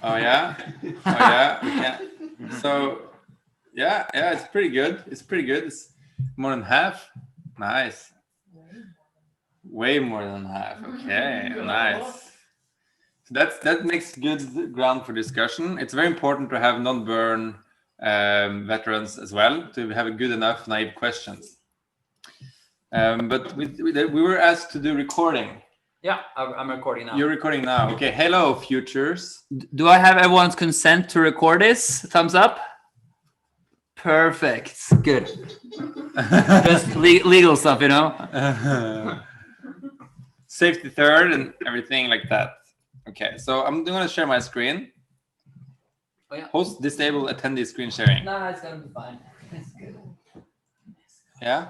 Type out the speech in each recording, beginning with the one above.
Oh yeah, oh yeah. We can. So yeah, it's pretty good. It's pretty good. It's more than half. Nice. Way more than half. Okay, nice. So that makes good ground for discussion. It's very important to have non-burn veterans as well to have a good enough naive questions. But we were asked to do recording. Yeah, I'm recording now. You're recording now. Okay. Hello, futures. Do I have everyone's consent to record this? Thumbs up. Perfect. Good. Just legal stuff, you know. Safety third and everything like that. Okay, so I'm going to share my screen. Oh, yeah. Host disable attendee screen sharing. No, it's gonna be fine. It's good. Yeah.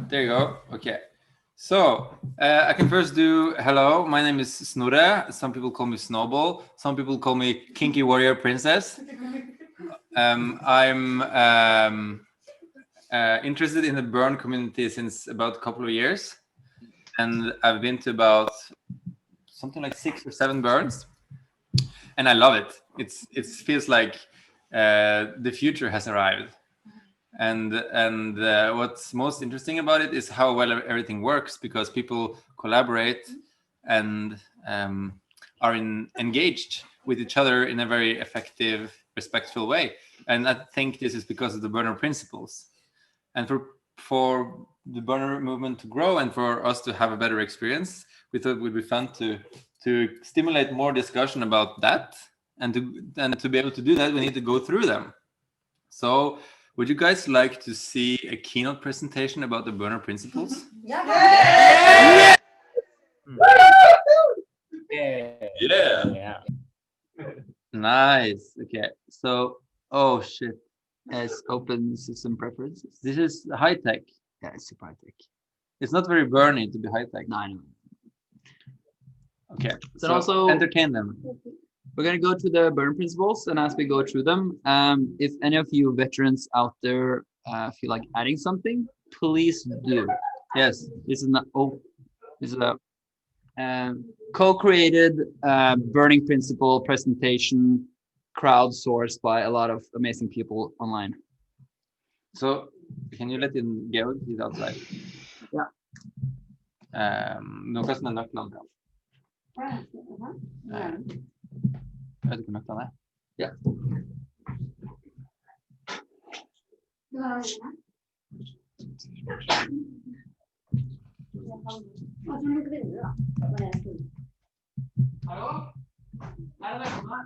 There you go. Okay. So I can first do hello. My name is Snorre. Some people call me Snowball. Some people call me Kinky Warrior Princess. I'm interested in the burn community since about a couple of years, and I've been to about something like 6 or 7 burns, and I love it. It feels like the future has arrived. And what's most interesting about it is how well everything works, because people collaborate and are engaged with each other in a very effective, respectful way. And I think this is because of the burner principles. And for the burner movement to grow and for us to have a better experience, we thought it would be fun to stimulate more discussion about that. And to be able to do that, we need to go through them. So would you guys like to see a keynote presentation about the burner principles? Yeah. Yeah. Nice. Okay. So, oh shit. Yes, open system preferences. This is high tech. Yeah, it's super high tech. It's not very burny to be high tech. No, I know. Okay. So also entertain them. We're going to go through the burn principles, and as we go through them, if any of you veterans out there feel like adding something, please do. Yes, this is a co-created burning principle presentation, crowdsourced by a lot of amazing people online. So can you let in Georg? He's outside. Yeah. Noe som nøkkelen til. Vet du hva nøkkelen er? Ja. Hallo? Er det velkommen?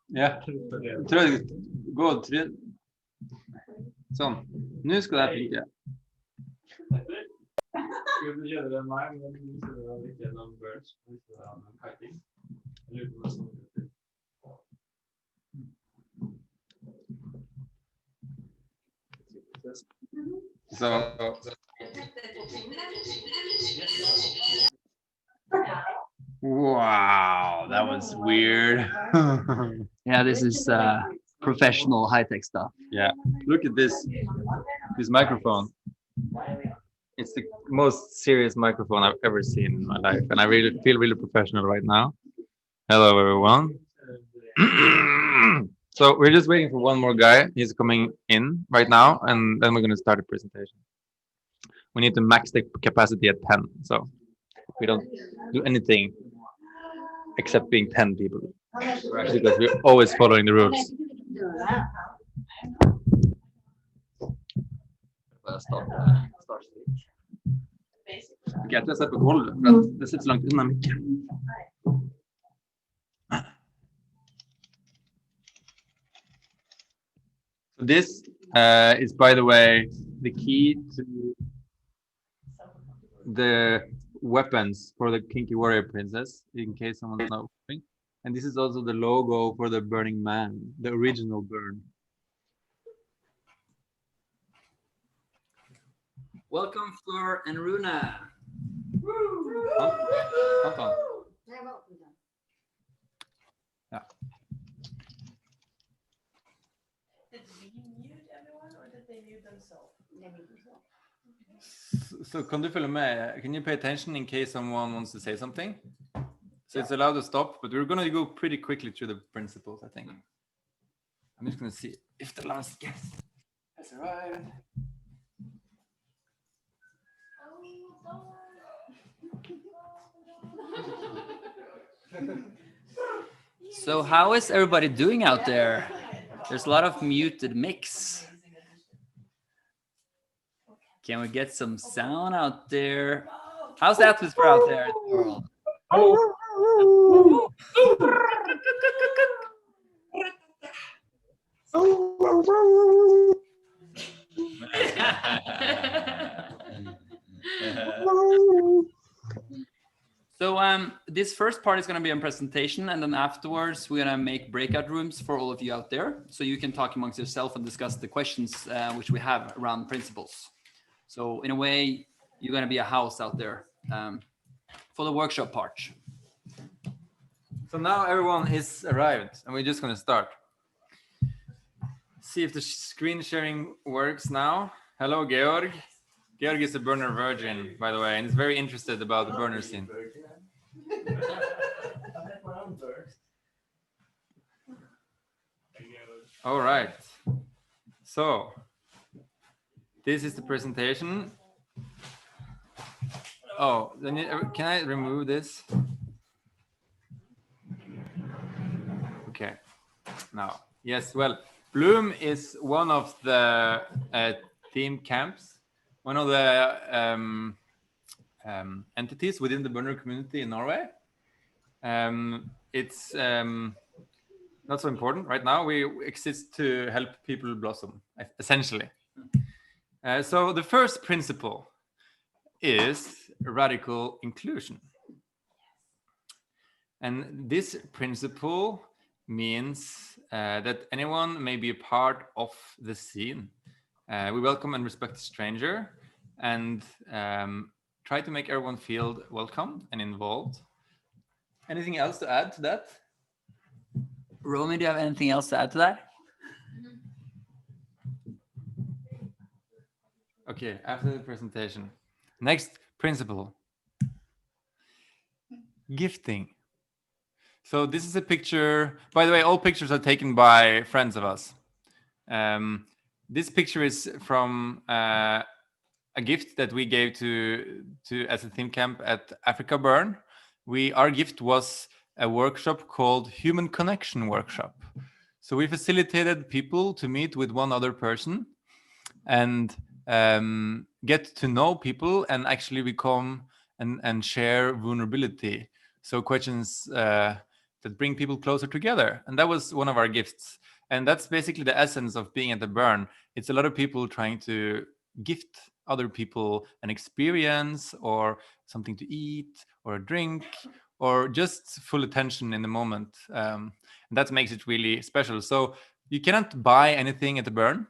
Ja, tror jeg gå trinn. Sånn. Nå skal det funke. Skal du gjøre det meg, men du skal ha litt gjennom burns, og du skal ha en kiting. Jeg lurer på hva som heter. Wow, that was weird. Yeah, this is professional high-tech stuff. Yeah, look at this microphone. It's the most serious microphone I've ever seen in my life, and I really feel really professional right now. Hello, everyone. So we're just waiting for one more guy. He's coming in right now, and then we're going to start the presentation. We need to max the capacity at 10, so we don't do anything except being 10 people, because we're always following the rules. Okay, jeg tror jeg ser på gulvet, for det sitter så langt unna mikken. So this is, by the way, the key to the weapons for the Kinky Warrior Princess, in case someone's not watching. And this is also the logo for the Burning Man, the original burn. Welcome, Fleur and Runa. Hold on. Yeah. So kan du følge med? Can you pay attention in case someone wants to say something? So it's allowed to stop, but we're going to go pretty quickly through the principles, I think. I'm just going to see if the last guest has arrived. So how is everybody doing out there? There's a lot of muted mix. Can we get some sound out there? How's the atmosphere out there in the world? So this first part is going to be a presentation, and then afterwards we're going to make breakout rooms for all of you out there, so you can talk amongst yourself and discuss the questions which we have around principles. So in a way, you're going to be a house out there for the workshop part. So now everyone is arrived, and we're just going to start. See if the screen sharing works now. Hello, Georg. Georg is a burner virgin, by the way, and is very interested about the burner scene. All right. So this is the presentation. Oh, can I remove this? Okay. Now, yes. Well, Bloom is one of the theme camps, one of the entities within the burner community in Norway. It's not so important right now. We exist to help people blossom, essentially. So the first principle is radical inclusion. And this principle means that anyone may be a part of the scene. We welcome and respect the stranger, and try to make everyone feel welcome and involved. Anything else to add to that? Romy, do you have anything else to add to that? Okay, after the presentation. Next principle. Gifting. So this is a picture. By the way, all pictures are taken by friends of us. This picture is from a gift that we gave to as a theme camp at Africa Burn. Our gift was a workshop called Human Connection Workshop. So we facilitated people to meet with one other person and get to know people and actually become and share vulnerability. So questions that bring people closer together. And that was one of our gifts. And that's basically the essence of being at the burn. It's a lot of people trying to gift other people an experience or something to eat or a drink or just full attention in the moment. And that makes it really special. So you cannot buy anything at the burn.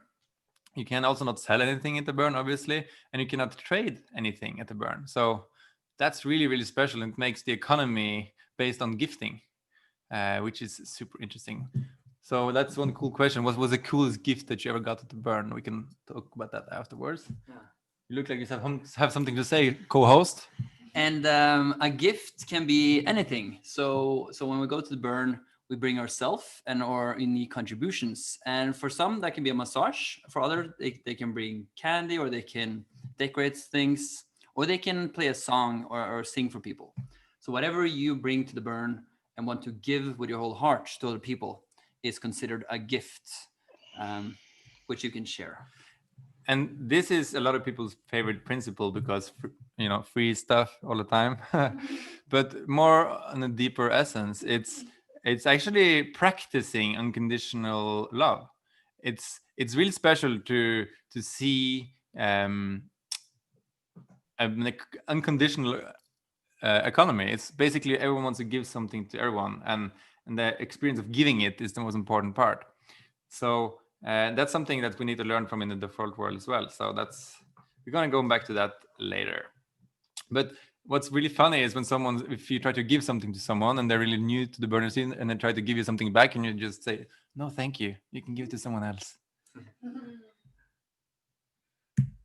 You can also not sell anything at the burn, obviously, and you cannot trade anything at the burn. So that's really, really special. And it makes the economy based on gifting, which is super interesting. So that's one cool question. What was the coolest gift that you ever got at the burn? We can talk about that afterwards. Yeah. You look like you have something to say, co-host. And a gift can be anything. So when we go to the burn, we bring ourselves and our unique contributions. And for some, that can be a massage. For others, they can bring candy, or they can decorate things, or they can play a song or sing for people. So whatever you bring to the burn and want to give with your whole heart to other people is considered a gift, which you can share. And this is a lot of people's favorite principle because, free stuff all the time. But more on a deeper essence, it's actually practicing unconditional love. It's really special to see an unconditional economy. It's basically everyone wants to give something to everyone, and the experience of giving it is the most important part. So that's something that we need to learn from in the default world as well. So we're going to go back to that later. But what's really funny is if you try to give something to someone and they're really new to the burner scene and they try to give you something back and you just say, no, thank you. You can give it to someone else.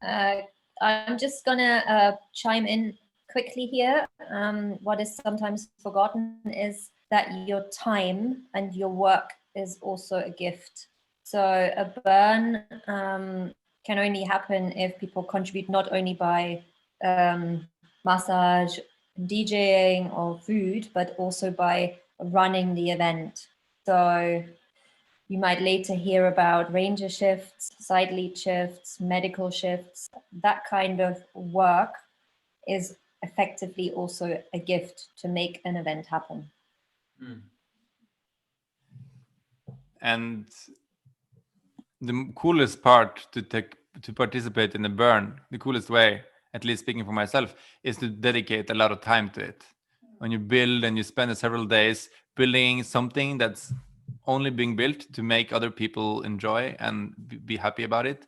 I'm just gonna chime in quickly here. What is sometimes forgotten is that your time and your work is also a gift. So a burn can only happen if people contribute not only by massage, DJing, or food, but also by running the event. So you might later hear about ranger shifts, side lead shifts, medical shifts. That kind of work is effectively also a gift to make an event happen. And the coolest part to participate in a burn, the coolest way, at least speaking for myself, is to dedicate a lot of time to it. When you build and you spend several days building something that's only being built to make other people enjoy and be happy about it,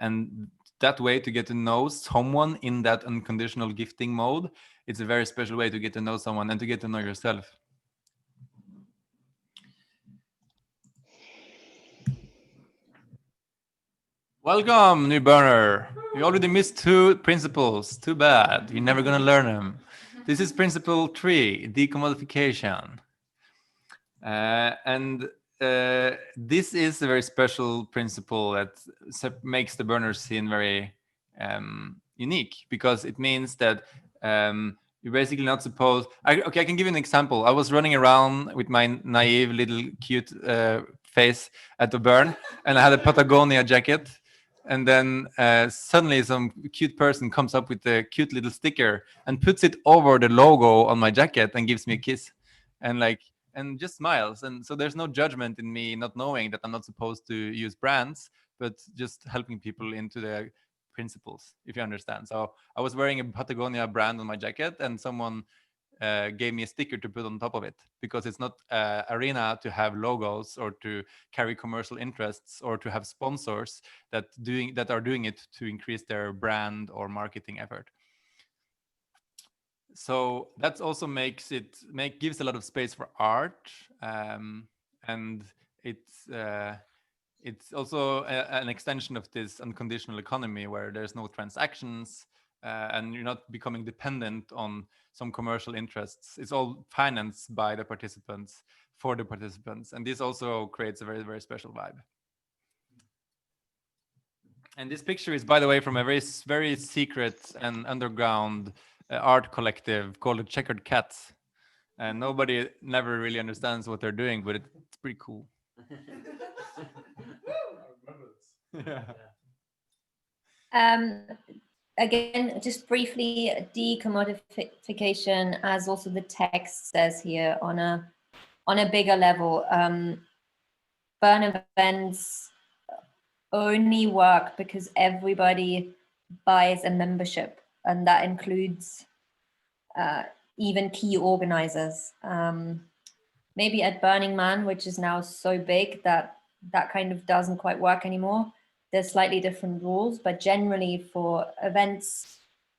and that way to get to know someone in that unconditional gifting mode, it's a very special way to get to know someone and to get to know yourself. Welcome, new burner. You already missed 2 principles. Too bad. You're never gonna learn them. This is principle 3, decommodification. And this is a very special principle that makes the burner scene very unique, because it means that you're basically not supposed. I can give you an example. I was running around with my naive little cute face at the burn, and I had a Patagonia jacket. And then suddenly some cute person comes up with a cute little sticker and puts it over the logo on my jacket and gives me a kiss, and just smiles. And so there's no judgment in me not knowing that I'm not supposed to use brands, but just helping people into the principles, if you understand. So I was wearing a Patagonia brand on my jacket, and someone gave me a sticker to put on top of it, because it's not arena to have logos or to carry commercial interests or to have sponsors that are doing it to increase their brand or marketing effort. So that also gives a lot of space for art, and it's also an extension of this unconditional economy where there's no transactions, and you're not becoming dependent on some commercial interests. It's all financed by the participants for the participants, and this also creates a very, very special vibe. And this picture is, by the way, from a very, very secret and underground art collective called the Checkered Cats. And nobody never really understands what they're doing, but it's pretty cool. Again, just briefly, decommodification, as also the text says here, on a bigger level. Burn events only work because everybody buys a membership, and that includes even key organizers. Maybe at Burning Man, which is now so big that kind of doesn't quite work anymore, there's slightly different rules, but generally for events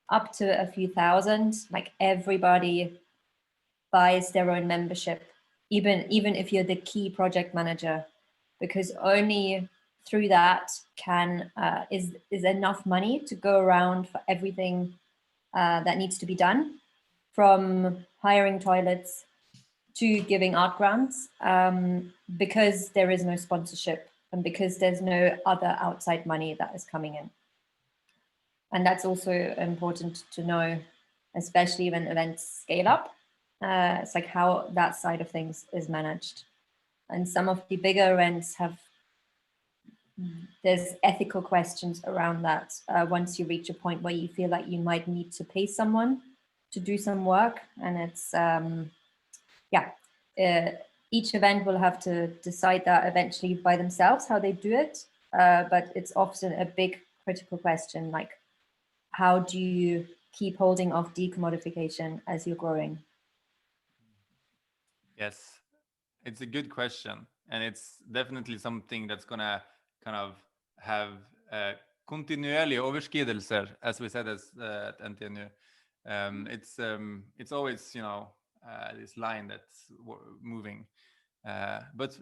up to a few thousand, like everybody buys their own membership, even if you're the key project manager, because only through that is enough money to go around for everything that needs to be done, from hiring toilets to giving art grants, because there is no sponsorship and because there's no other outside money that is coming in. And that's also important to know, especially when events scale up. It's like how that side of things is managed. And some of the bigger events there's ethical questions around that. Once you reach a point where you feel like you might need to pay someone to do some work, and it's each event will have to decide that eventually by themselves how they do it, but it's often a big critical question, like how do you keep holding off decommodification as you're growing? Yes, it's a good question, and it's definitely something that's gonna kind of have kontinuerlige overskridelser, as we said at NTNU. It's always, this line that's moving, but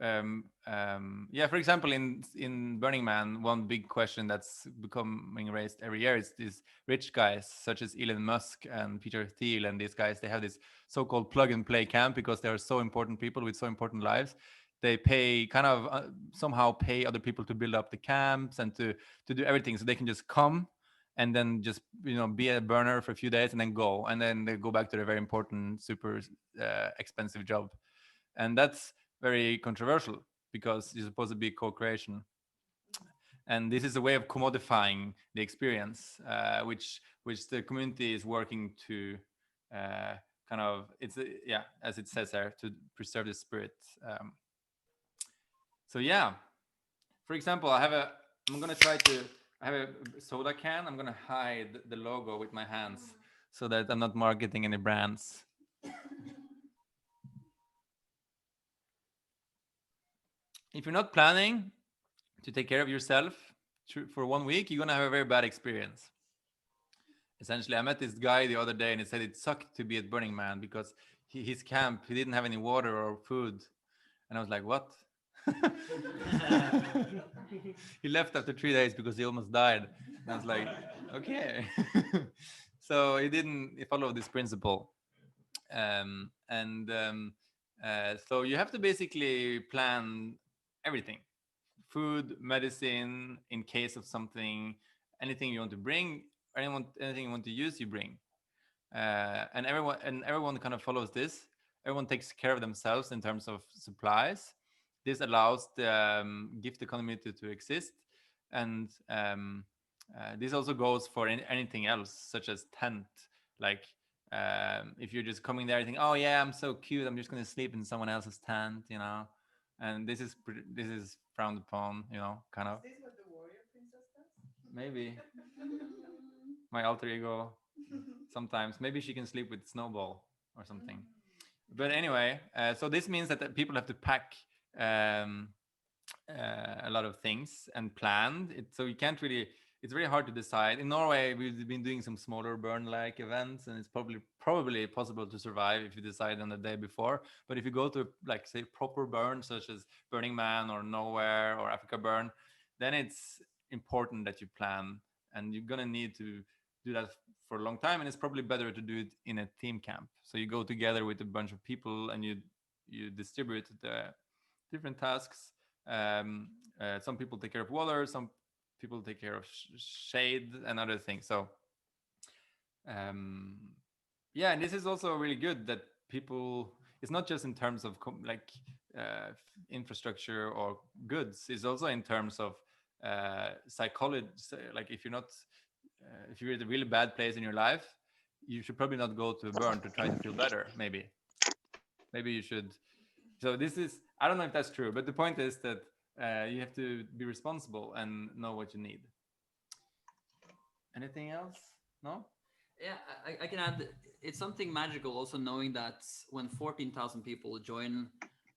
yeah, for example, in Burning Man, one big question that's becoming raised every year is these rich guys such as Elon Musk and Peter Thiel and these guys. They have this so-called plug and play camp because they are so important people with so important lives. They pay kind of somehow pay other people to build up the camps and to do everything, so they can just come and then just be a burner for a few days and then go, and then they go back to their very important, super expensive job. And that's very controversial because it's supposed to be co-creation, and this is a way of commodifying the experience, which the community is working to kind of, it's yeah, as it says there, to preserve the spirit. So yeah, for example, I'm gonna try to, I have a soda can. I'm gonna hide the logo with my hands so that I'm not marketing any brands. If you're not planning to take care of yourself for 1 week, you're gonna have a very bad experience. Essentially, I met this guy the other day, and he said it sucked to be at Burning Man because his camp, he didn't have any water or food, and I was like, what? He left after 3 days because he almost died. And I was like, okay. So he didn't follow this principle, so you have to basically plan everything: food, medicine, in case of something, anything you want to bring, anything you want to use, you bring. And everyone kind of follows this. Everyone takes care of themselves in terms of supplies. This allows the gift economy to exist, and this also goes for anything else, such as tent. Like if you're just coming there and think, oh yeah, I'm so cute, I'm just going to sleep in someone else's tent, and this is frowned upon, kind of. Is this what the warrior princess does? Maybe my alter ego. Sometimes maybe she can sleep with Snowball or something. But anyway, so this means that people have to pack um, a lot of things and plan it, so you can't really, it's very hard to decide. In Norway, we've been doing some smaller burn like events, and it's probably possible to survive if you decide on the day before. But if you go to, like, say, proper burn such as Burning Man or Nowhere or Africa Burn, then it's important that you plan, and you're gonna need to do that for a long time, and it's probably better to do it in a team camp. So you go together with a bunch of people and you distribute the different tasks. Some people take care of water, some people take care of shade and other things. So yeah, and this is also really good that people, it's not just in terms of infrastructure or goods, it's also in terms of psychology. Like if you're at a really bad place in your life, you should probably not go to a burn to try to feel better. Maybe you should. So this is, I don't know if that's true, but the point is that you have to be responsible and know what you need. Anything else? No? Yeah, I can add, it's something magical also knowing that when 14,000 people join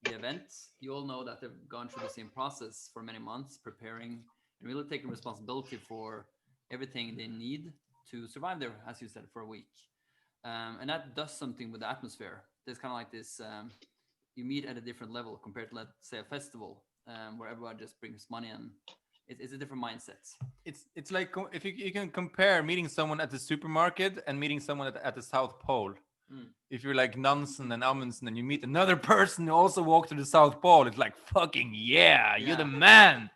the event, you all know that they've gone through the same process for many months, preparing and really taking responsibility for everything they need to survive there, as you said, for a week. And that does something with the atmosphere. There's kind of like this, you meet at a different level compared to, let's say, a festival where everyone just brings money, and it's a different mindset. It's like if you can compare meeting someone at the supermarket and meeting someone at the South Pole. If you're like Nansen and Amundsen and you meet another person who also walked to the South Pole, it's like, fucking yeah, you're the man.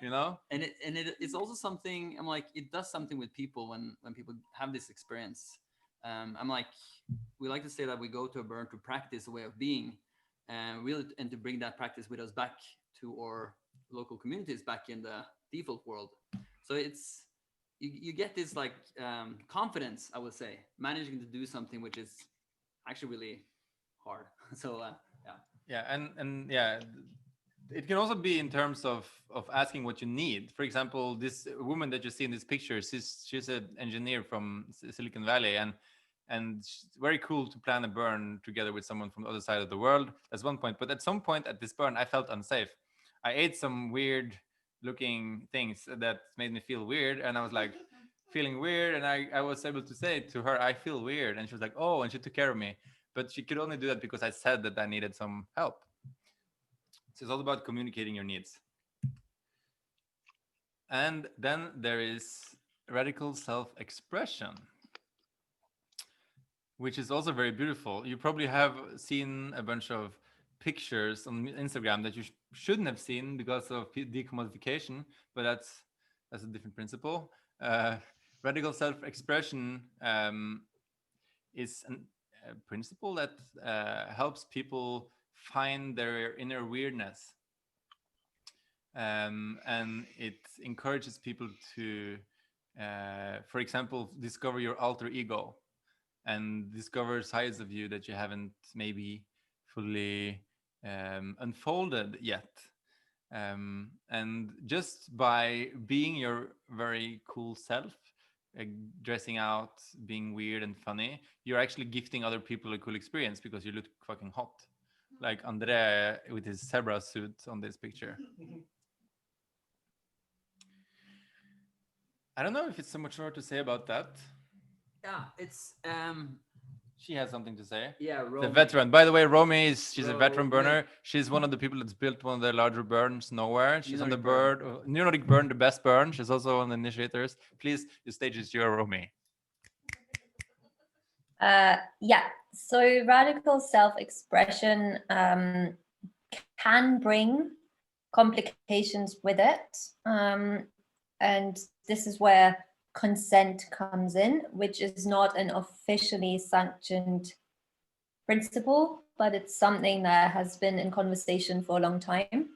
And it's also something, I'm like, it does something with people when people have this experience. I'm like, we like to say that we go to a burn to practice a way of being, and really, and to bring that practice with us back to our local communities, back in the default world. So it's, you get this like confidence, I would say, managing to do something which is actually really hard. So yeah, and yeah, it can also be in terms of asking what you need. For example, this woman that you see in this picture, she's an engineer from Silicon Valley, and it's very cool to plan a burn together with someone from the other side of the world. That's one point. But at some point at this burn, I felt unsafe. I ate some weird looking things that made me feel weird, and I was like feeling weird, and I was able to say to her, I feel weird, and she was like, oh, and she took care of me. But she could only do that because I said that I needed some help. So it's all about communicating your needs. And then there is radical self-expression, which is also very beautiful. You probably have seen a bunch of pictures on Instagram that you shouldn't have seen because of decommodification, but that's a different principle. Radical self-expression is a principle that helps people find their inner weirdness. And it encourages people to, for example, discover your alter ego and discover sides of you that you haven't maybe fully unfolded yet. And just by being your very cool self, dressing out, being weird and funny, you're actually gifting other people a cool experience because you look fucking hot. Like Andre with his zebra suit on this picture. I don't know if it's so much more to say about that. Yeah, it's She has something to say. yeah, The Romy. veteran. By the way, Romy she's a veteran Romy. burner. She's one of the people that's built one of the larger burns nowhere. She's on the Nordic Nordic Burn, the best burn. She's also one of the initiators. Please, the stage is yours, Romy. Yeah, so radical self-expression can bring complications with it. And this is where consent comes in, which is not an officially sanctioned principle, but it's something that has been in conversation for a long time,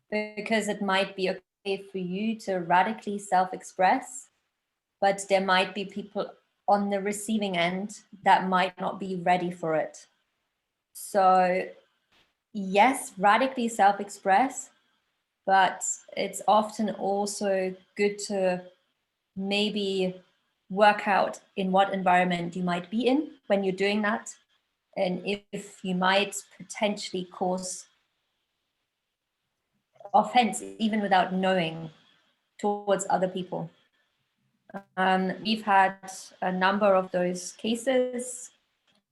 because it might be okay for you to radically self-express, but there might be people on the receiving end that might not be ready for it. So yes, radically self-express, but it's often also good to maybe work out in what environment you might be in when you're doing that, and if you might potentially cause offense even without knowing towards other people. We've had a number of those cases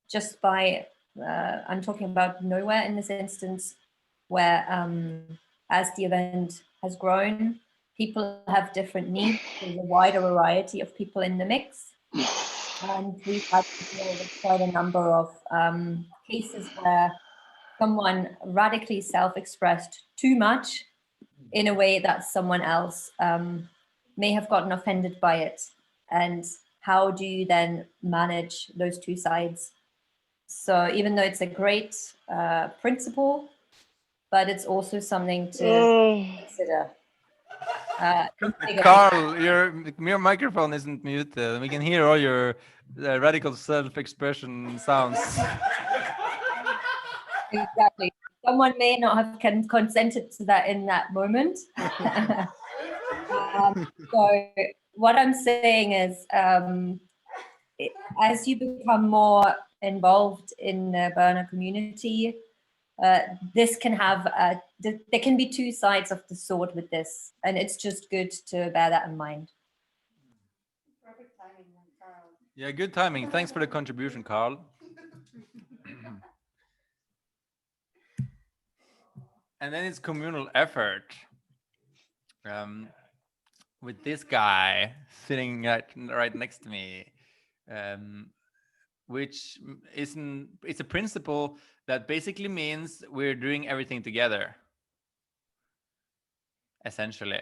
just by, I'm talking about nowhere in this instance, where as the event has grown, people have different needs. There's a wider variety of people in the mix. And we've had to deal with quite a number of cases where someone radically self-expressed too much in a way that someone else may have gotten offended by it. And how do you then manage those two sides? So even though it's a great principle, but it's also something to consider. Carl, your microphone isn't muted. We can hear all your radical self-expression sounds. Exactly. Someone may not have consented to that in that moment. So what I'm saying is, as you become more involved in the burner community, this can have, there can be two sides of the sword with this, and it's just good to bear that in mind. Perfect timing, Carl. Yeah, good timing. Thanks for the contribution, Carl. And then it's communal effort. With this guy sitting right next to me, which it's a principle that basically means we're doing everything together, essentially.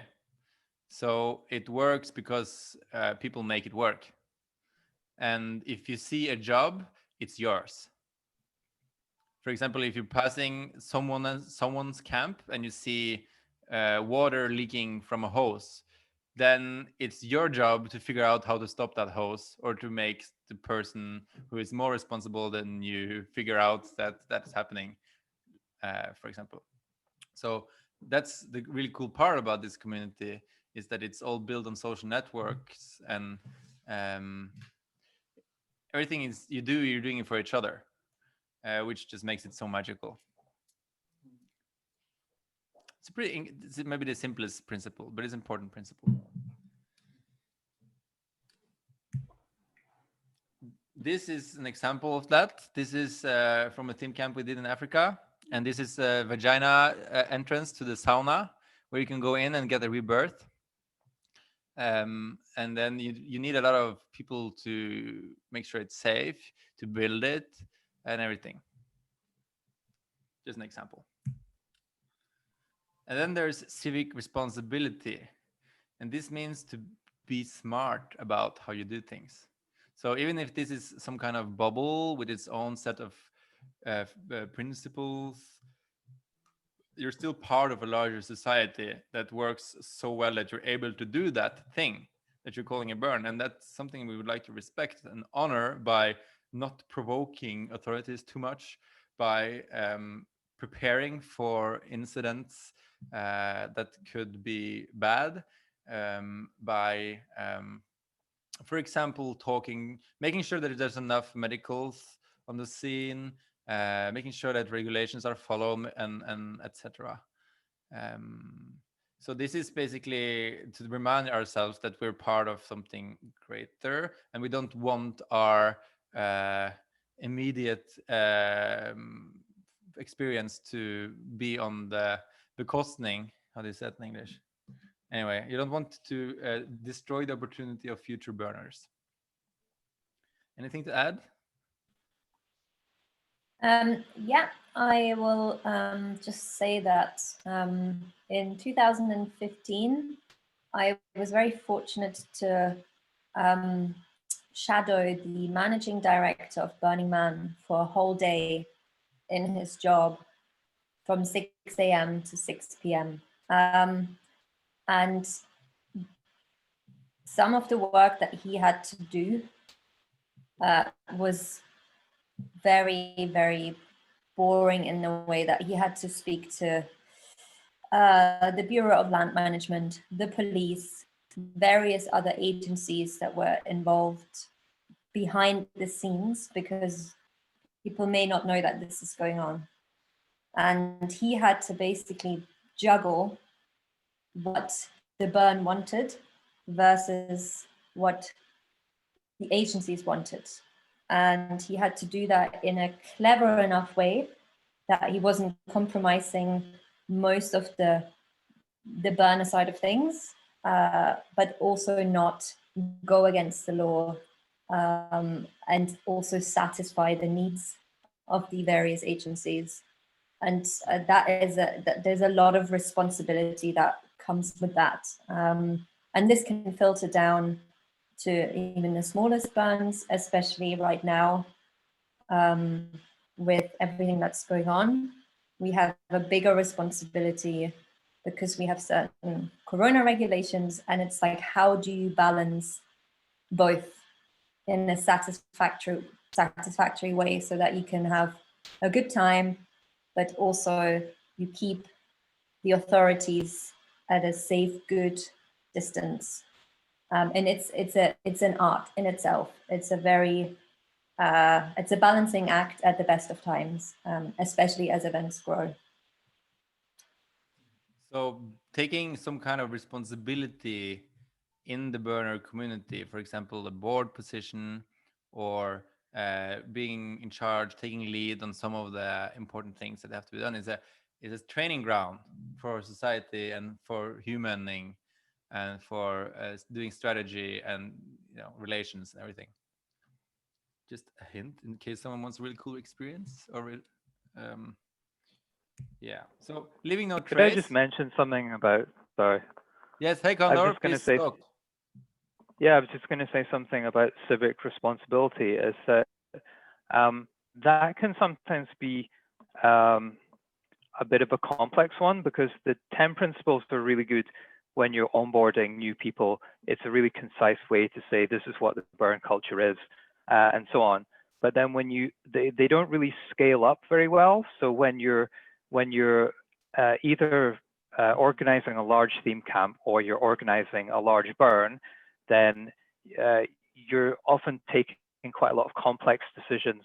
So it works because people make it work. And if you see a job, it's yours. For example, if you're passing someone's camp and you see water leaking from a hose, then it's your job to figure out how to stop that hose, or to make the person who is more responsible than you figure out that that's happening, for example. So that's the really cool part about this community, is that it's all built on social networks, and everything you're doing it for each other, which just makes it so magical. It's maybe the simplest principle, but it's an important principle. This is an example of that. This is from a team camp we did in Africa. And this is a vagina entrance to the sauna where you can go in and get a rebirth. And then you need a lot of people to make sure it's safe, to build it and everything. Just an example. And then there's civic responsibility. And this means to be smart about how you do things. So even if this is some kind of bubble with its own set of principles, you're still part of a larger society that works so well that you're able to do that thing that you're calling a burn. And that's something we would like to respect and honor by not provoking authorities too much, by preparing for incidents that could be bad, by for example, making sure that there's enough medicals on the scene, making sure that regulations are followed, and etc. So this is basically to remind ourselves that we're part of something greater, and we don't want our immediate experience to be on the bekostning. How do you say it in English? Anyway, you don't want to destroy the opportunity of future burners. Anything to add? Yeah, I will just say that in 2015, I was very fortunate to shadow the managing director of Burning Man for a whole day in his job from 6 a.m. to 6 p.m. And some of the work that he had to do was very, very boring in the way that he had to speak to the Bureau of Land Management, the police, various other agencies that were involved behind the scenes, because people may not know that this is going on. And he had to basically juggle what the burn wanted versus what the agencies wanted. And he had to do that in a clever enough way that he wasn't compromising most of the burner side of things, but also not go against the law, and also satisfy the needs of the various agencies. And there's a lot of responsibility that comes with that. And this can filter down to even the smallest burns, especially right now, with everything that's going on. We have a bigger responsibility because we have certain corona regulations, and it's like, how do you balance both in a satisfactory way so that you can have a good time, but also you keep the authorities at a safe, good distance. And it's an art in itself. It's a balancing act at the best of times, especially as events grow. So taking some kind of responsibility in the burner community, for example, a board position, or being in charge, taking lead on some of the important things that have to be done, is a training ground for society and for humaning and for doing strategy and relations and everything. Just a hint in case someone wants a really cool experience or yeah. So leaving no trace. Could I just mention something about? Sorry. Yes, hey Condor, I was just going to say. talk. Yeah, I was just going to say something about civic responsibility. Is that that can sometimes be a bit of a complex one, because the 10 principles are really good when you're onboarding new people. It's a really concise way to say this is what the burn culture is, and so on. But then when they don't really scale up very well. So when you're either organizing a large theme camp or you're organizing a large burn, then you're often taking quite a lot of complex decisions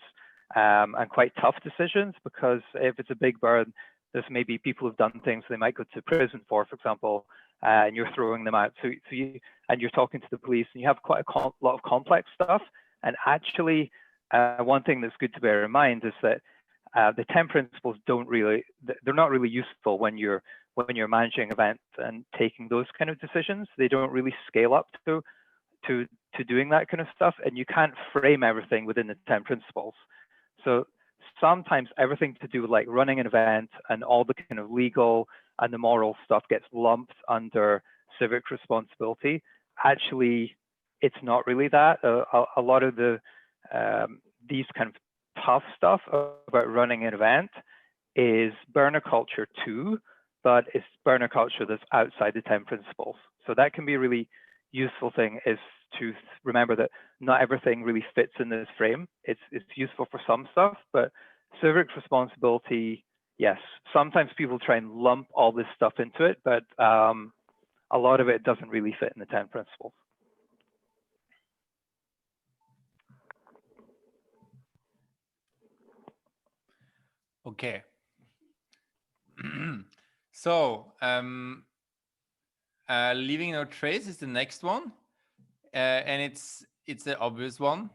and quite tough decisions, because if it's a big burn, there's maybe people who've done things they might go to prison for example, and you're throwing them out. So you're talking to the police, and you have quite a lot of complex stuff. And actually, one thing that's good to bear in mind is that the 10 principles they're not really useful when you're managing events and taking those kind of decisions. They don't really scale up to doing that kind of stuff, and you can't frame everything within the 10 principles. So sometimes everything to do with like running an event and all the kind of legal and the moral stuff gets lumped under civic responsibility. Actually, it's not really that. A lot of the these kind of tough stuff about running an event is burner culture too, but it's burner culture that's outside the 10 principles. So that can be a really useful thing, is to remember that not everything really fits in this frame. It's useful for some stuff, but civic responsibility, yes, sometimes people try and lump all this stuff into it, but a lot of it doesn't really fit in the 10 principles. Okay. So leaving no trace is the next one, and it's an obvious one.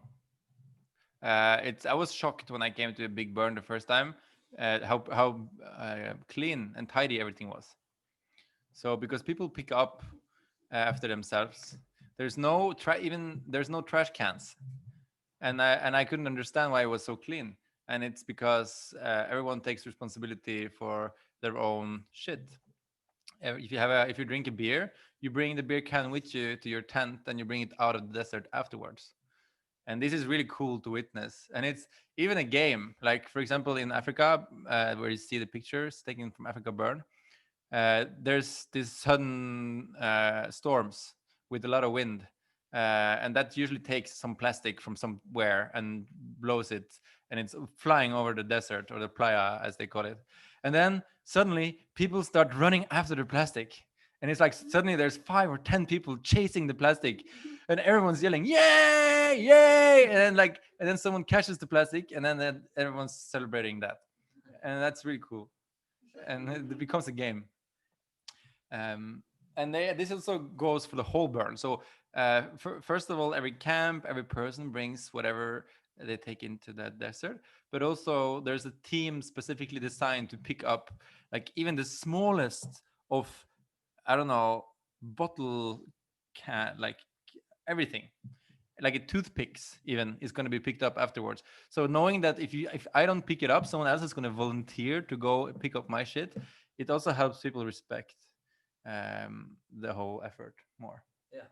I was shocked when I came to a big burn the first time, how clean and tidy everything was. So because people pick up after themselves, there's no trash cans, and I couldn't understand why it was so clean. And it's because everyone takes responsibility for their own shit. If you drink a beer, you bring the beer can with you to your tent, and you bring it out of the desert afterwards. And this is really cool to witness. And it's even a game, like for example in Africa, where you see the pictures taken from Africa Burn. There's these sudden storms with a lot of wind, and that usually takes some plastic from somewhere and blows it, and it's flying over the desert, or the playa as they call it. And then suddenly people start running after the plastic, and it's like suddenly there's 5 or 10 people chasing the plastic, and everyone's yelling yay, yay, and then someone catches the plastic, and then everyone's celebrating that. And that's really cool, and it becomes a game. And this also goes for the whole burn. So first of all, every camp, every person brings whatever they take into that desert, but also there's a team specifically designed to pick up like even the smallest of, I don't know, bottle can, like everything, like a toothpicks even is going to be picked up afterwards. So knowing that if I don't pick it up, someone else is going to volunteer to go pick up my shit, it also helps people respect the whole effort more. Yeah,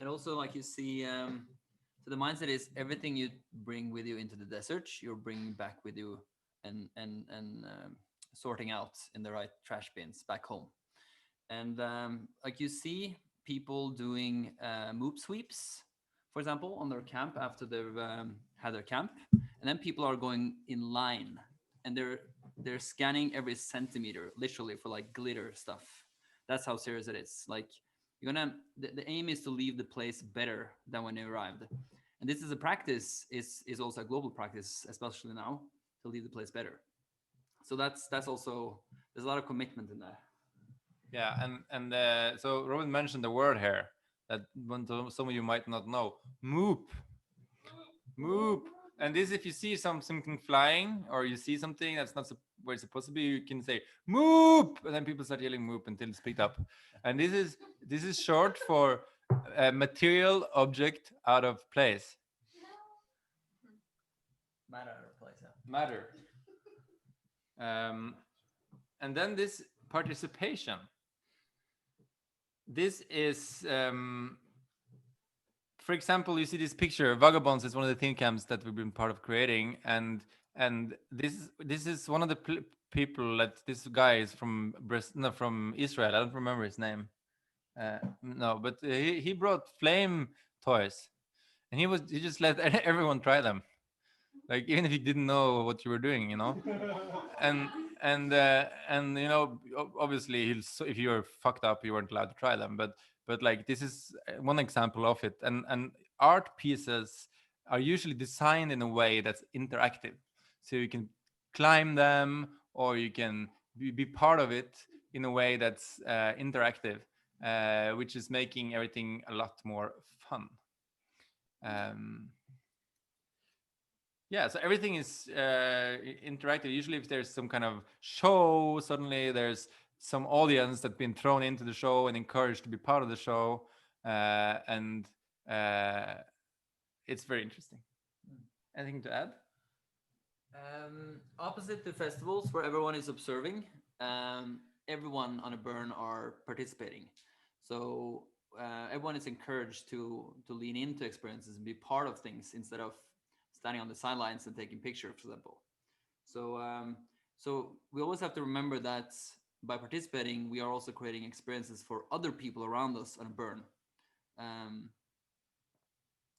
and also like you see, so the mindset is everything you bring with you into the desert, you're bringing back with you, and sorting out in the right trash bins back home. And like you see people doing moop sweeps, for example, on their camp after they've had their camp, and then people are going in line, and they're scanning every centimeter, literally, for like glitter stuff. That's how serious it is. Like the aim is to leave the place better than when you arrived. And this is a practice, is also a global practice, especially now, to leave the place better. So that's also, there's a lot of commitment in that. Yeah, and so Robin mentioned the word here that some of you might not know. Moop. Moop. And this, if you see something flying, or you see something that's not where it's supposed to be, you can say moop, and then people start yelling moop until it's picked up. And this is short for material object out of place. Matter out of place. Yeah. Matter. And then this participation. This is, for example, you see this picture. Vagabonds is one of the teen camps that we've been part of creating, and this is one of the people that this guy is from from Israel. I don't remember his name. No, but he brought flame toys, and he just let everyone try them, like even if you didn't know what you were doing, you know. and you know, obviously if you were fucked up, you weren't allowed to try them, but like this is one example of it. And art pieces are usually designed in a way that's interactive, so you can climb them, or you can be part of it in a way that's interactive, which is making everything a lot more fun. yeah, so everything is interactive. Usually if there's some kind of show, suddenly there's some audience that's been thrown into the show and encouraged to be part of the show, and it's very interesting. Anything to add? Opposite to festivals where everyone is observing, everyone on a burn are participating. So everyone is encouraged to lean into experiences and be part of things instead of standing on the sidelines and taking pictures, for example. So so we always have to remember that by participating, we are also creating experiences for other people around us on a burn.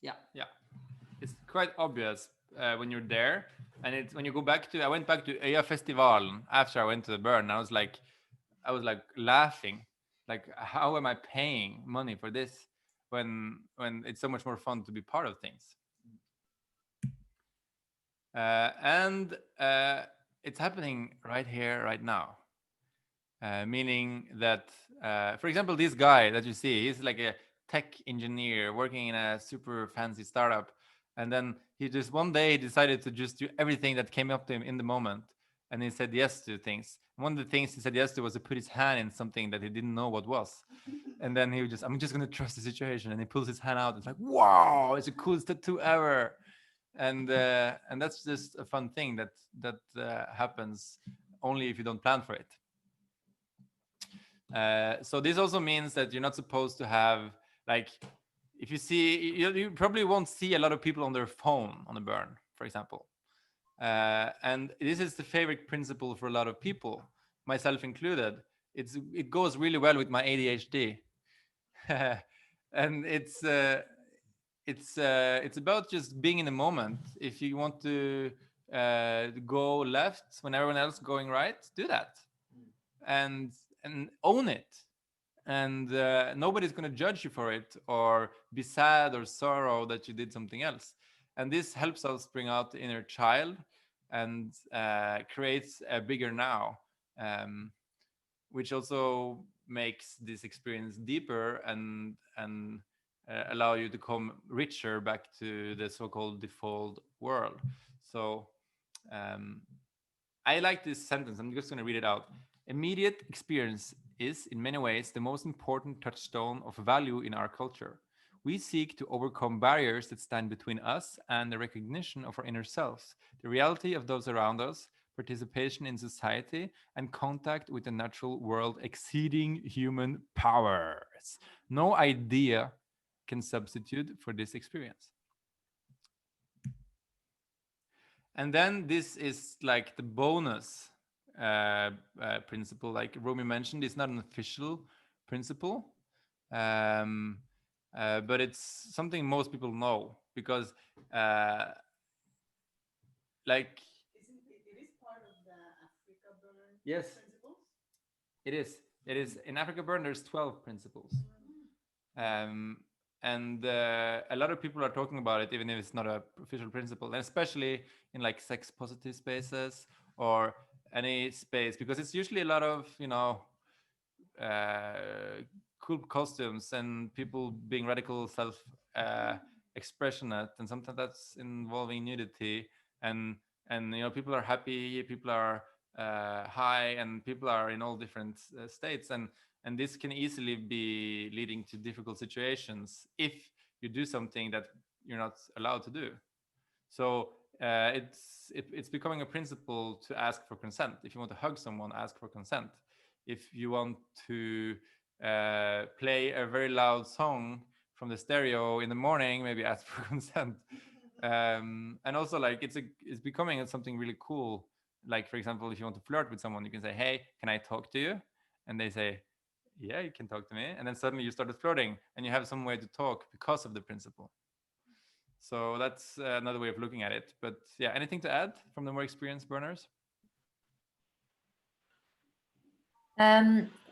Yeah. Yeah, it's quite obvious when you're there, and it's when you go back to. I went back to Øya Festival after I went to the burn. And I was like laughing, like how am I paying money for this when it's so much more fun to be part of things. And it's happening right here, right now. Meaning that, for example, this guy that you see, he's like a tech engineer working in a super fancy startup. And then he just one day decided to just do everything that came up to him in the moment. And he said yes to things. One of the things he said yes to was to put his hand in something that he didn't know what was. And then I'm just going to trust the situation. And he pulls his hand out. It's like, wow, it's the coolest tattoo ever. And that's just a fun thing that happens only if you don't plan for it. So this also means that you're not supposed to have, like, if you see, you probably won't see a lot of people on their phone on a burn, for example. And this is the favorite principle for a lot of people, myself included. It goes really well with my ADHD. And it's about just being in the moment. If you want to go left when everyone else is going right, do that, and own it. And nobody's going to judge you for it or be sad or sorrow that you did something else. And this helps us bring out the inner child and creates a bigger now, which also makes this experience deeper and allow you to come richer back to the so-called default world. So I like this sentence. I'm just going to read it out. Immediate experience is, in many ways, the most important touchstone of value in our culture. We seek to overcome barriers that stand between us and the recognition of our inner selves, the reality of those around us, participation in society, and contact with the natural world exceeding human powers. No idea can substitute for this experience. And then this is like the bonus principle, like Romy mentioned. It's not an official principle, but it's something most people know because, like, It is part of the Africa Burn yes, principles? it is. It is. In Africa Burn, there's 12 principles. And a lot of people are talking about it, even if it's not an official principle, and especially in like sex positive spaces or any space, because it's usually a lot of, cool costumes and people being radical self expressionate, and sometimes that's involving nudity, and people are happy, people are high, and people are in all different states, and this can easily be leading to difficult situations if you do something that you're not allowed to do. So it's becoming a principle to ask for consent. If you want to hug someone, ask for consent. If you want to play a very loud song from the stereo in the morning, maybe ask for consent. And also, like, it's becoming something really cool. Like, for example, if you want to flirt with someone, you can say, "Hey, can I talk to you?" And they say, "Yeah, you can talk to me." And then suddenly you started flirting, and you have some way to talk because of the principle. So that's another way of looking at it. But yeah, anything to add from the more experienced burners?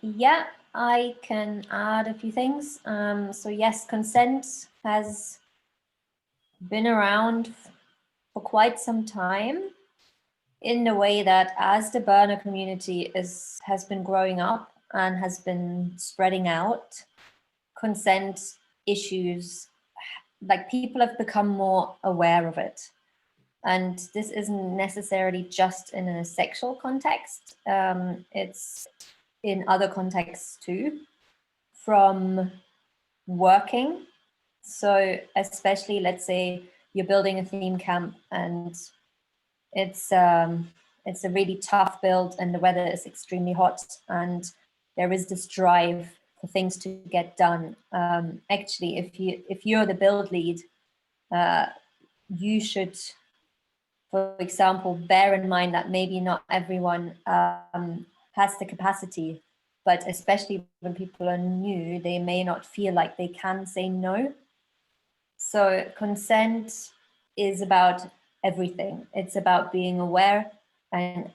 Yeah, I can add a few things. So yes, consent has been around for quite some time, in a way that as the burner community has been growing up and has been spreading out, consent issues, like, people have become more aware of it. And this isn't necessarily just in a sexual context. It's in other contexts too, from working. So especially, let's say you're building a theme camp and it's a really tough build and the weather is extremely hot and there is this drive for things to get done. Actually, if you're the build lead, you should, for example, bear in mind that maybe not everyone has the capacity, but especially when people are new, they may not feel like they can say no. So consent is about everything. It's about being aware and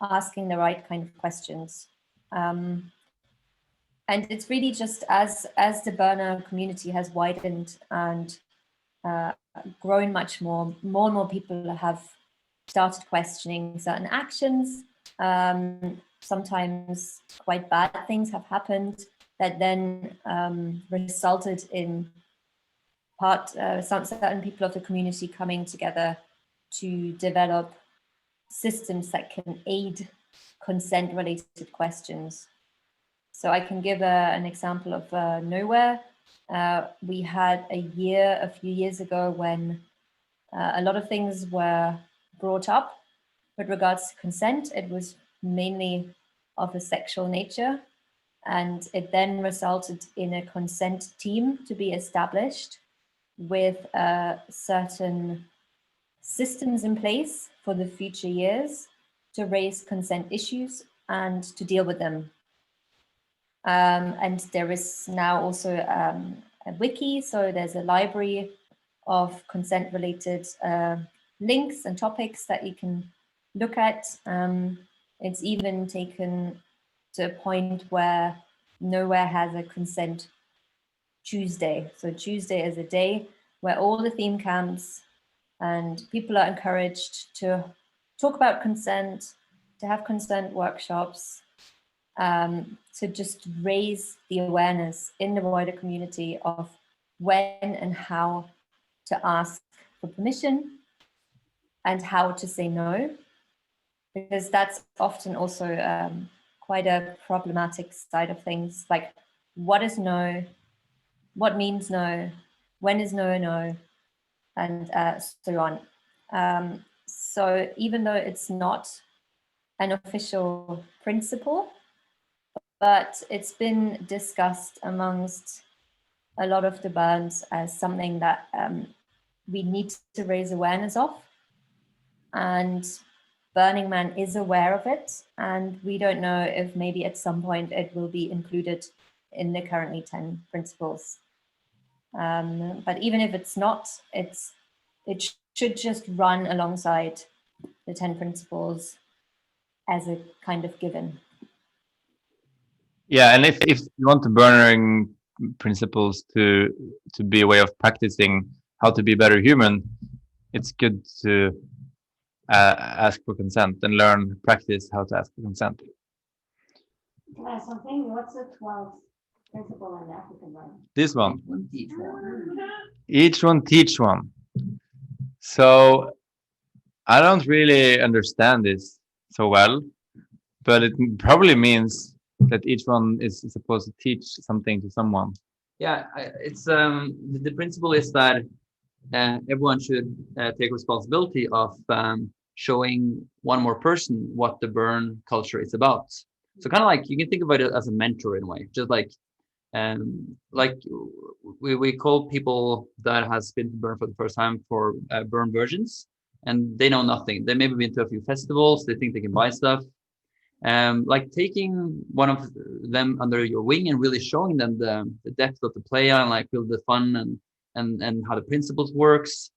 asking the right kind of questions. And it's really just as the burner community has widened and grown much more and more people have started questioning certain actions. Sometimes quite bad things have happened that then resulted in some certain people of the community coming together to develop systems that can aid consent-related questions. So I can give an example of Nowhere. We had a few years ago when a lot of things were brought up with regards to consent. It was mainly of a sexual nature, and it then resulted in a consent team to be established with certain systems in place for the future years to raise consent issues and to deal with them. And there is now also a wiki, so there's a library of consent-related links and topics that you can look at. It's even taken to a point where Nowhere has a consent Tuesday. So Tuesday is a day where all the theme camps and people are encouraged to talk about consent, to have consent workshops, to just raise the awareness in the wider community of when and how to ask for permission and how to say no, because that's often also quite a problematic side of things. Like, what is no? What means no? When is no a no? And so on. So even though it's not an official principle, but it's been discussed amongst a lot of the burns as something that we need to raise awareness of. And Burning Man is aware of it, and we don't know if maybe at some point it will be included in the currently 10 principles. But even if it's not, it should just run alongside the 10 principles as a kind of given. Yeah, and if you want the burnering principles to be a way of practicing how to be a better human, it's good to ask for consent and practice how to ask for consent. Can I ask something? What's the 12th principle in the African burn? This one. Each one. Each one teach one. So I don't really understand this so well, but it probably means that each one is supposed to teach something to someone. Yeah, it's the principle is that everyone should take responsibility of showing one more person what the burn culture is about. So kind of like you can think about it as a mentor in a way, just like we call people that has been to burn for the first time for burn virgins, and they know nothing. They maybe been to a few festivals. They think they can buy stuff. Like taking one of them under your wing and really showing them the depth of the play and like really the fun and how the principles works.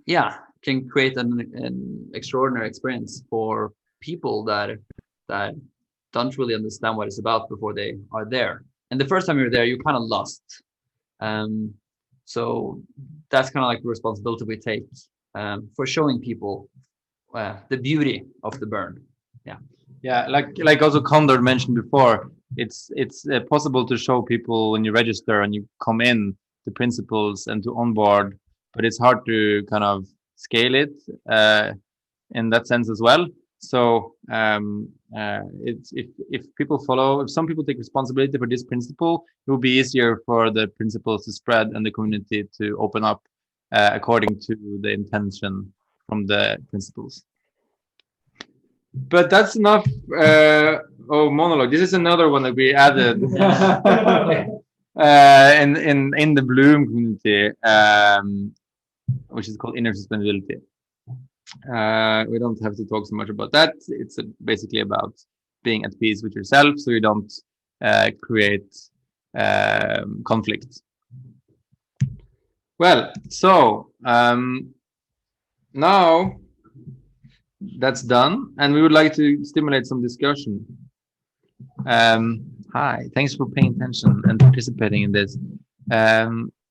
Yeah, can create an extraordinary experience for people that don't really understand what it's about before they are there. And the first time you're there, you're kind of lost. So that's kind of like the responsibility we take for showing people the beauty of the burn. Yeah, like also Condor mentioned before, it's possible to show people when you register and you come in the principles and to onboard but it's hard to kind of scale it in that sense as well. So it's if people follow, if some people take responsibility for this principle, it will be easier for the principles to spread and the community to open up according to the intention from the principles. But that's enough. Monologue. This is another one that we added in the Bloom community, which is called inner sustainability. We don't have to talk so much about that. It's basically about being at peace with yourself, so you don't create conflict. Well, so now that's done, and we would like to stimulate some discussion. Hi, thanks for paying attention and participating in this.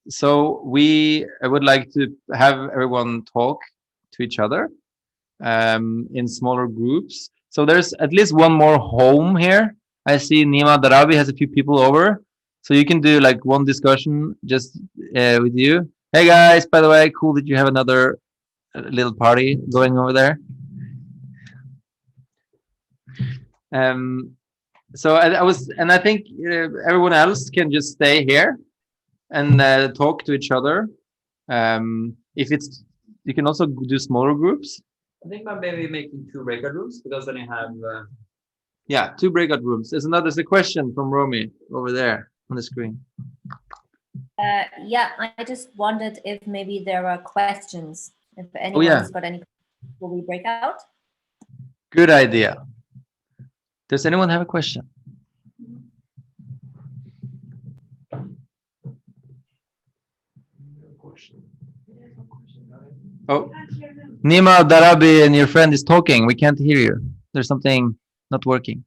So I would like to have everyone talk to each other in smaller groups. So there's at least one more home here. I see Nima Darabi has a few people over. So you can do like one discussion just with you. Hey guys, by the way, cool that you have another little party going over there. So I think everyone else can just stay here and talk to each other. You can also do smaller groups. I think I'm maybe making 2 breakout rooms, because then you have. Yeah, 2 breakout rooms. There's a question from Romy over there on the screen. Yeah, I just wondered if maybe there are questions. If anyone's got any, will we break out? Good idea. Does anyone have a question? Oh, Nima Darabi and your friend is talking. We can't hear you. There's something not working.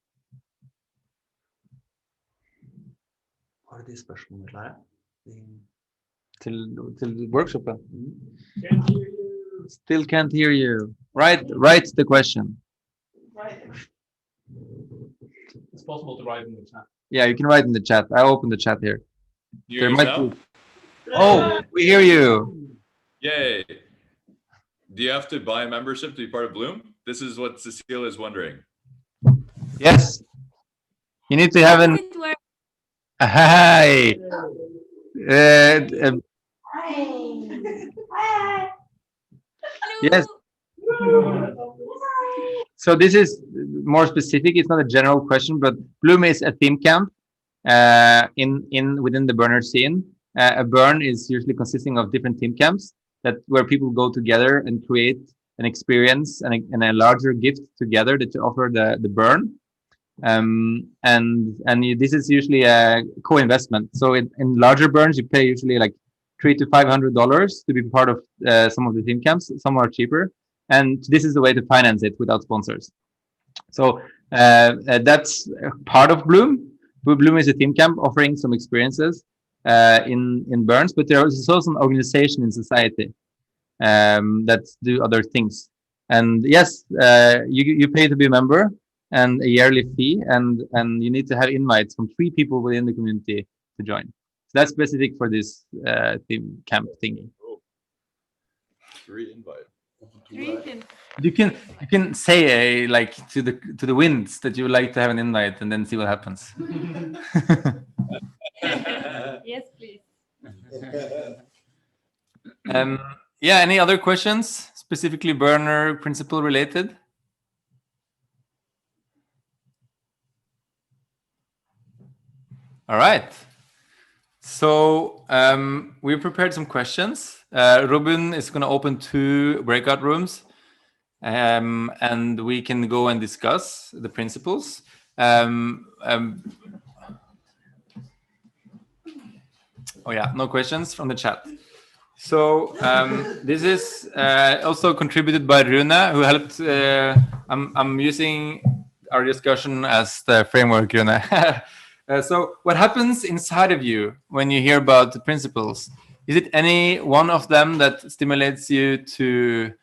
Till workshop. Can't hear you. Still can't hear you. Write the question. It's possible to write in the chat. Yeah, you can write in the chat. I opened the chat here. You There hear might yourself? be. Oh, we hear you. Yay. Do you have to buy a membership to be part of Bloom? This is what Cecile is wondering. Yes. You need to have an. Hi. Yes. So this is more specific. It's not a general question, but Bloom is a theme camp within the burner scene. A burn is usually consisting of different theme camps where people go together and create an experience and a larger gift together that you offer the burn. This is usually a co-investment. So in larger burns, you pay usually like $300 to $500 to be part of some of the theme camps. Some are cheaper, and this is the way to finance it without sponsors. So that's part of Bloom. Bloom is a theme camp offering some experiences in burns, but there is also an organization in society that do other things. And yes, you pay to be a member and a yearly fee, and you need to have invites from 3 people within the community to join. So that's specific for this theme camp thingy. Oh. 3 invite. You can say like to the winds that you would like to have an invite, and then see what happens. Yes, please. Yeah, any other questions specifically burner principle related? All right. So we prepared some questions. Ruben is going to open 2 breakout rooms, and we can go and discuss the principles. Oh yeah, no questions from the chat. So this is also contributed by Rune, who helped. I'm using our discussion as the framework, Rune. So what happens inside of you when you hear about the principles? Is it any one of them that stimulates you to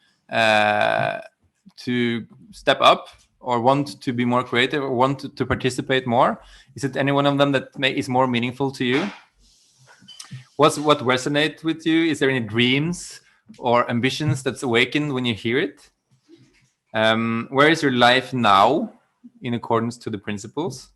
step up, or want to be more creative, or want to participate more? Is it any one of them that is more meaningful to you? What resonates with you? Is there any dreams or ambitions that's awakened when you hear it? Where is your life now in accordance to the principles?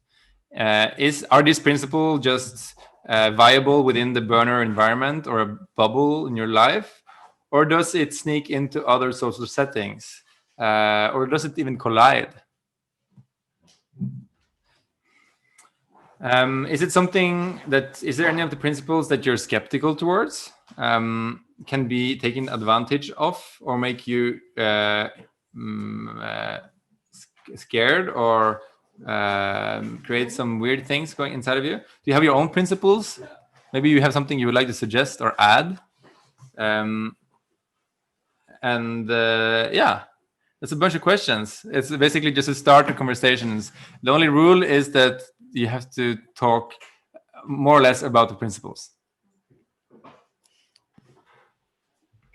Are these principles just viable within the burner environment or a bubble in your life? Or does it sneak into other social settings? Or does it even collide? Is there any of the principles that you're skeptical towards, can be taken advantage of, or make you scared, or create some weird things going inside of you? Do you have your own principles? Maybe you have something you would like to suggest or add. Yeah, that's a bunch of questions. It's basically just to start the conversations. The only rule is that you have to talk more or less about the principles.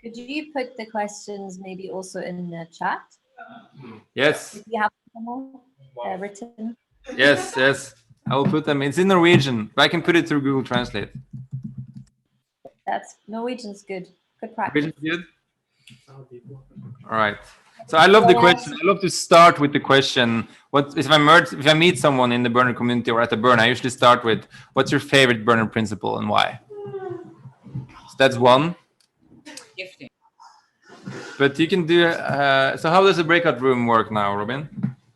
Could you put the questions maybe also in the chat? Yes. If you have them written. Yes, I will put them. It's in Norwegian, but I can put it through Google Translate. That's Norwegian's good. Good practice. Norwegian's good. All right. So I love the question. I love to start with the question. What if I meet someone in the burner community or at a burn? I usually start with, "What's your favorite burner principle and why?" So that's one. Gifting. But you can do. So how does the breakout room work now, Robin?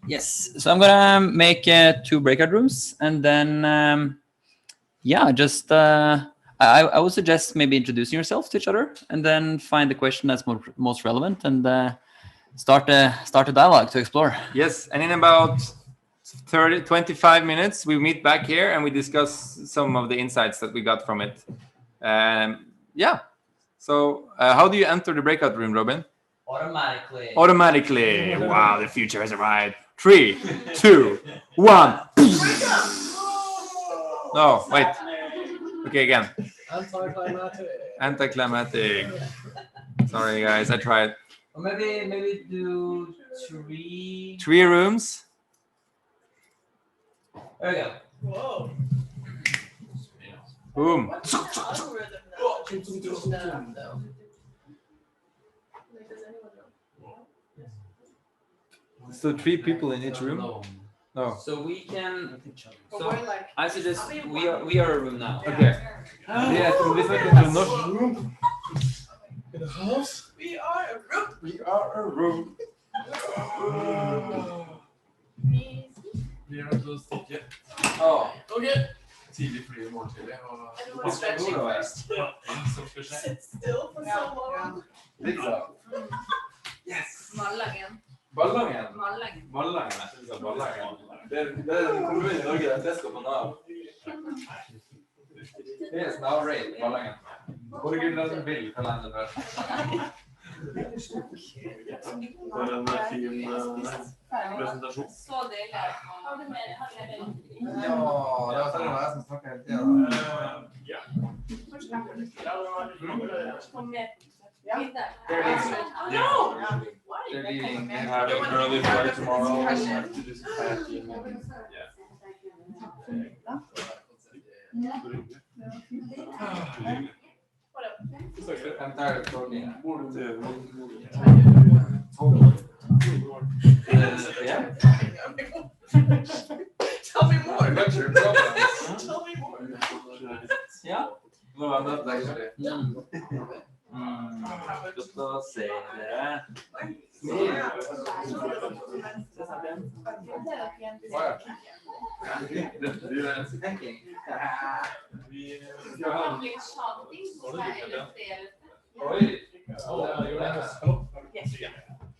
Yes. So I'm gonna make 2 breakout rooms, and then just I would suggest maybe introducing yourself to each other, and then find the question that's most relevant, and start a dialogue to explore. Yes, and in about 25 minutes, we meet back here and we discuss some of the insights that we got from it. So how do you enter the breakout room, Robin? Automatically. Wow, the future has arrived. 3, 2, 1. No, wait. Okay, again. Anticlimactic. Sorry, guys, I tried. Or maybe do 3 rooms. There we go. Whoa. Boom. So 3 people in each room? No. So we can. So I suggest we are a room now. Okay. Yeah, so this is a room. In the house. We are a room. We are a room. Vi har inte att sticka. Ja. Okej. Tidigt för imorgon till det. Och stretching first. Sit still for so long. Liksom. Yes. Mallangen. Ballangen? Mallangen. Jeg synes ballangen. Det kommer i Norge, det er flest på Nav. Yes, now rate, ballangen. Hvor er det bild kalender først? For en fin presentasjon. Så deilig. Har du mer? Ja, det var selv om jeg som snakker helt igjen. Ja. No! They're leaving. They have an early flight tomorrow. Have to do some kayaking. I'm tired of talking. Yeah. Tell me more. What's your problem? Tell me more. Yeah? No, I'm not actually. Då säger det.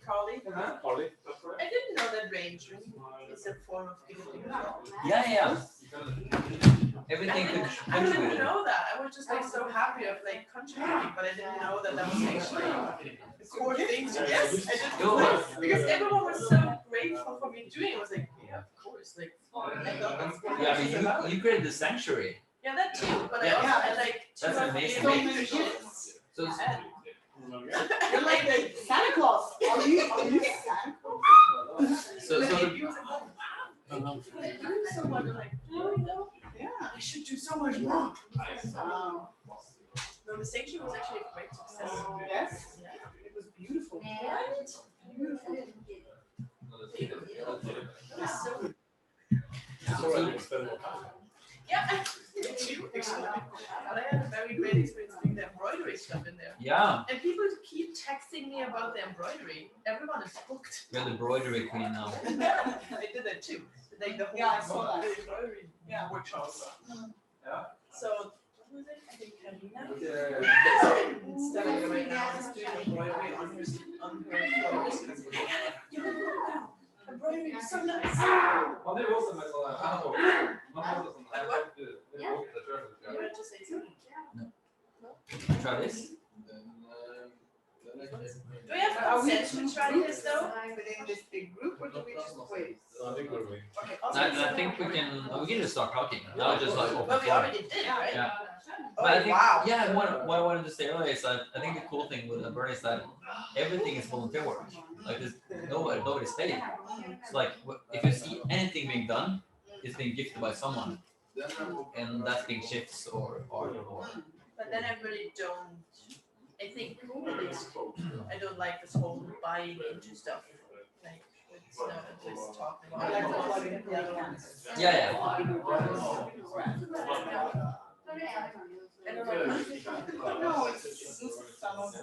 Carly. I didn't know that ranging is a form of gifting. Yeah. Everything could I didn't know that. I was just like so happy of like contributing, but I didn't know that was actually the core thing. Yes, I didn't know because everyone was so grateful for me doing it. I was like, yeah, of course. Like, I thought that's what I mean, you created the sanctuary. Yeah, that too. But I like that's amazing. So you're like the Santa Claus. Are you Santa Claus? So yeah, I should do so much more. No, the sanctuary was actually a great success. Yes. Yeah, too, actually. But I had a very great experience doing the embroidery stuff in there. Yeah, And people keep texting me about the embroidery. Everyone is booked. you're the embroidery queen now. I did that too. Like the whole Yeah, I saw that. the embroidery workshops. So what was it? I think Karina. Instead of right now is doing embroidery on her clothes. Embroidery is so nice. You want to say something? Try this. Do we have consent to try this though? Within this big group, or do we just wait? Okay, I think we can just start talking. Now just like open Well, we floor. already did, right? Yeah. Oh, But I think, wow. yeah, what I wanted to say earlier is that I think the cool thing with Burn is that everything is volunteer work. Like there's nobody's paid. It's like if you see anything being done, it's being gifted by someone, and that's being shifts or art or. But then everybody don't, I think, at least, I don't like this whole buying into stuff. Like, it's not just talking about. I like to plug in the other ones. Yeah. No, it's some of the.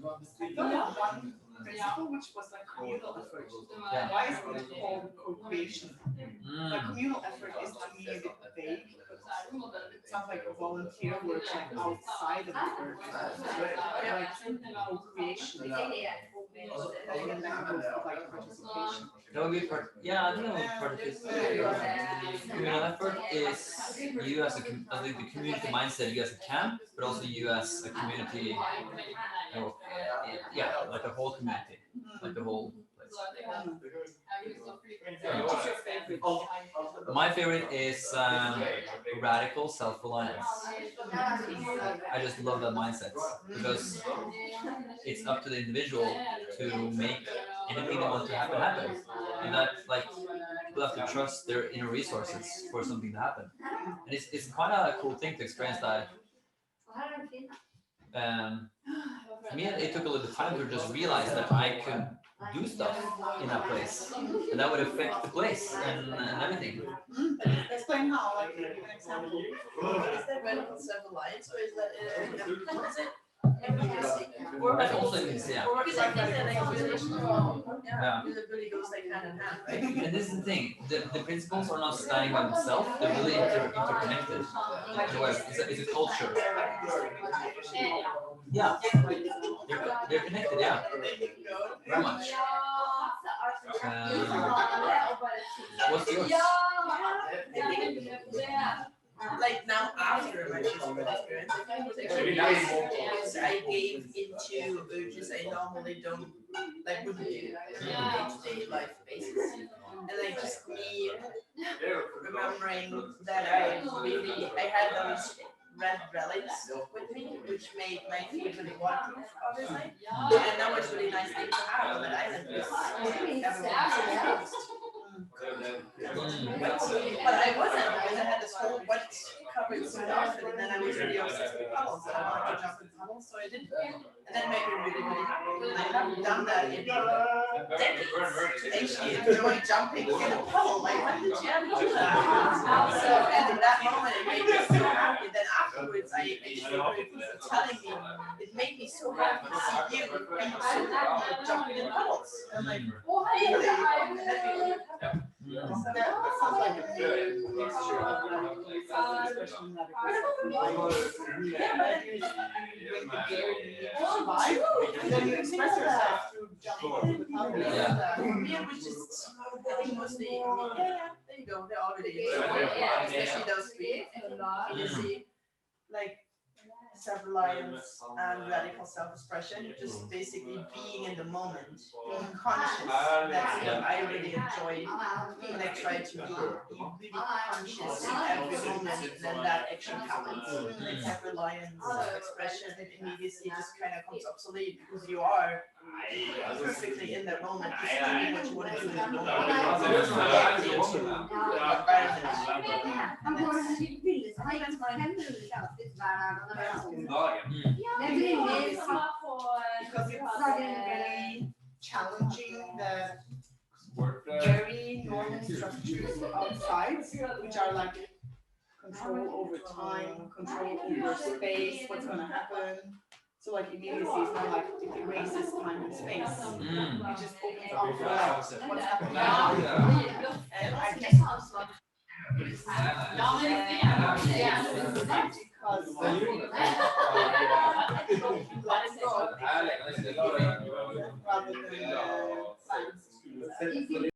One principle which was like communal effort. Yeah. Why is it called co-creation? Like communal effort is to me a bit vague, but it sounds like a volunteer work like outside of the work. Like co-creation. And then like participation. That would be part. Yeah, I think that would be part of this. Communal effort is you as I think the community mindset, you as a camp, but also you as a community. Yeah, like a whole community, like the whole place. What's your favorite? My favorite is radical self-reliance. I just love that mindset because it's up to the individual to make anything they want to happen, and that like people have to trust their inner resources for something to happen. And it's quite a cool thing to experience that. For me, it took a little time to just realize that I could do stuff in that place, and that would affect the place and everything. Explain how, like, give an example. Is that radical self-reliance, or is that, what is it? That's also yeah. Because I think that like relational, Yeah. because it really goes like hand in hand, right? And this is the thing, the principles are not standing by themselves, they're really interconnected. It's a culture. Yeah, they're connected, yeah, very much. What's yours? Like now after my physical experience, I think it was actually nice because I gave into urges I normally don't, like wouldn't do on a day-to-day life basis. And like just me remembering that I had those red relics with me, which made my feet really waterproof, obviously. And that was really nice thing to have on that island because everyone was exposed. But I wasn't, because I had this whole wet covered suit outfit, and then I was really obsessed with puddles, and I wanted to jump in puddles, so I did. And that made me really, really happy. And I haven't done that in decades. Actually enjoy jumping in a puddle, like when did you ever do that? So, and in that moment, it made me so happy. Then afterwards, I actually heard people telling me, it made me so happy to see you being so happy jumping in puddles. I'm like, really? And that made me happy. That sounds like a mixture of like self-expression, and then you express yourself through jumping into the puddle. Yeah, which is, I think mostly, there you go, they're already, especially those three, you see, like, self-reliance and radical self-expression, just basically being in the moment, being conscious. That's what I really enjoy when I try to be really conscious in every moment, then that actually happens. Like self-reliance, self-expression, immediacy just kind of comes obsolete because you are perfectly in that moment, just doing what you want to do in the moment. Because it's very challenging that very normal structures outside, which are like control over time, control over space, what's gonna happen. So like immediacy is not like it erases time and space. It just opens up for like what's happening now. And I guess because rather than plans.